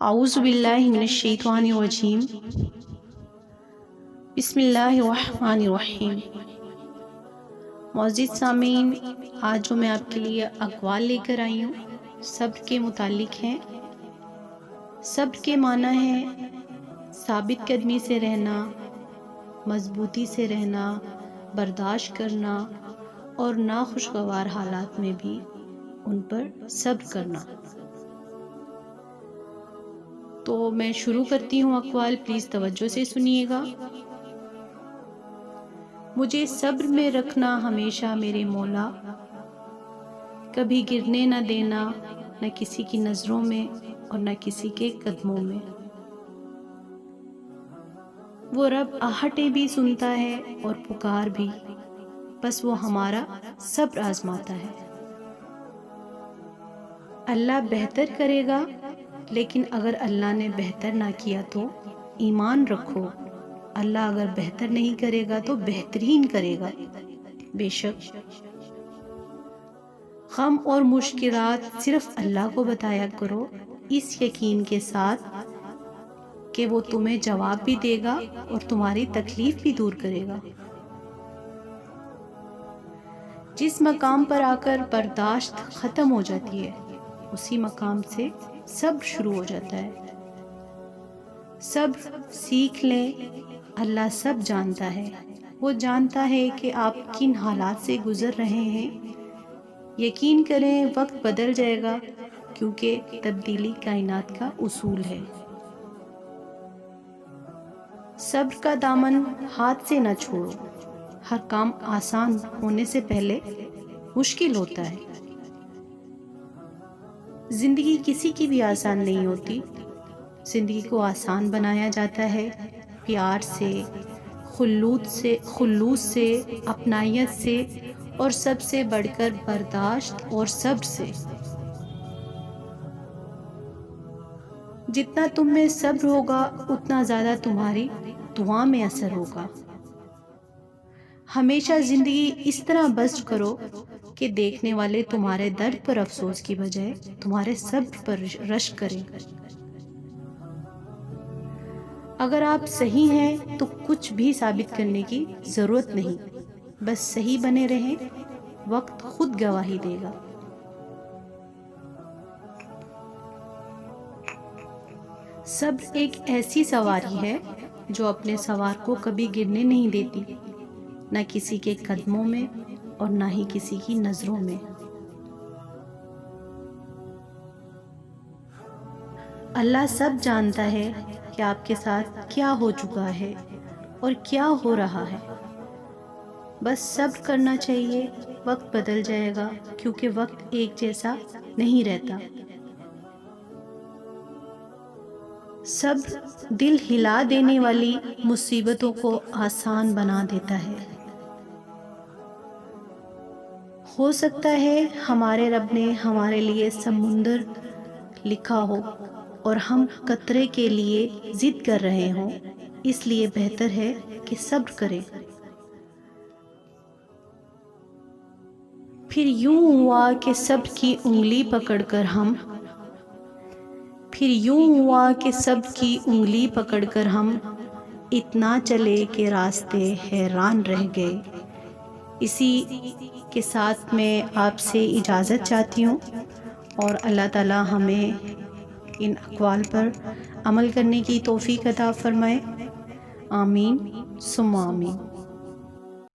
اعوذ باللہ من الشیطان الرجیم، بسم اللہ الرحمن الرحیم۔ معزز سامعین، آج جو میں آپ کے لیے اقوال لے کر آئی ہوں صبر کے متعلق ہیں۔ صبر کے معنی ہے ثابت قدمی سے رہنا، مضبوطی سے رہنا، برداشت کرنا اور ناخوشگوار حالات میں بھی ان پر صبر کرنا۔ تو میں شروع کرتی ہوں اقوال، پلیز توجہ سے سنیے گا۔ مجھے صبر میں رکھنا ہمیشہ میرے مولا، کبھی گرنے نہ دینا، نہ کسی کی نظروں میں اور نہ کسی کے قدموں میں۔ وہ رب آہٹیں بھی سنتا ہے اور پکار بھی، بس وہ ہمارا صبر آزماتا ہے۔ اللہ بہتر کرے گا، لیکن اگر اللہ نے بہتر نہ کیا تو ایمان رکھو، اللہ اگر بہتر نہیں کرے گا تو بہترین کرے گا۔ بے شک غم اور مشکلات صرف اللہ کو بتایا کرو، اس یقین کے ساتھ کہ وہ تمہیں جواب بھی دے گا اور تمہاری تکلیف بھی دور کرے گا۔ جس مقام پر آ کر برداشت ختم ہو جاتی ہے، اسی مقام سے صبر شروع ہو جاتا ہے۔ صبر سیکھ لیں، اللہ سب جانتا ہے، وہ جانتا ہے کہ آپ کن حالات سے گزر رہے ہیں۔ یقین کریں وقت بدل جائے گا، کیونکہ تبدیلی کائنات کا اصول ہے۔ صبر کا دامن ہاتھ سے نہ چھوڑو، ہر کام آسان ہونے سے پہلے مشکل ہوتا ہے۔ زندگی کسی کی بھی آسان نہیں ہوتی، زندگی کو آسان بنایا جاتا ہے پیار سے، خلوص سے، اپنائیت سے، اور سب سے بڑھ کر برداشت اور صبر سے۔ جتنا تم میں صبر ہوگا اتنا زیادہ تمہاری دعا میں اثر ہوگا۔ ہمیشہ زندگی اس طرح بسر کرو کہ دیکھنے والے تمہارے درد پر افسوس کی بجائے تمہارے صبر پر رشک کریں۔ اگر آپ صحیح ہیں تو کچھ بھی ثابت کرنے کی ضرورت نہیں، بس صحیح بنے رہیں، وقت خود گواہی دے گا۔ صبر ایک ایسی سواری ہے جو اپنے سوار کو کبھی گرنے نہیں دیتی، نہ کسی کے قدموں میں اور نہ ہی کسی کی نظروں میں۔ اللہ سب جانتا ہے کہ آپ کے ساتھ کیا ہو چکا ہے اور کیا ہو رہا ہے، بس صبر کرنا چاہیے۔ وقت بدل جائے گا، کیونکہ وقت ایک جیسا نہیں رہتا۔ صبر دل ہلا دینے والی مصیبتوں کو آسان بنا دیتا ہے۔ ہو سکتا ہے ہمارے رب نے ہمارے لیے سمندر لکھا ہو اور ہم قطرے کے لیے ضد کر رہے ہوں، اس لیے بہتر ہے کہ صبر کریں۔ پھر یوں ہوا کہ صبر کی انگلی پکڑ کر ہم اتنا چلے کہ راستے حیران رہ گئے۔ اسی کے ساتھ میں آپ سے اجازت چاہتی ہوں، اور اللہ تعالی ہمیں ان اقوال پر عمل کرنے کی توفیق عطا فرمائے۔ آمین ثم آمین۔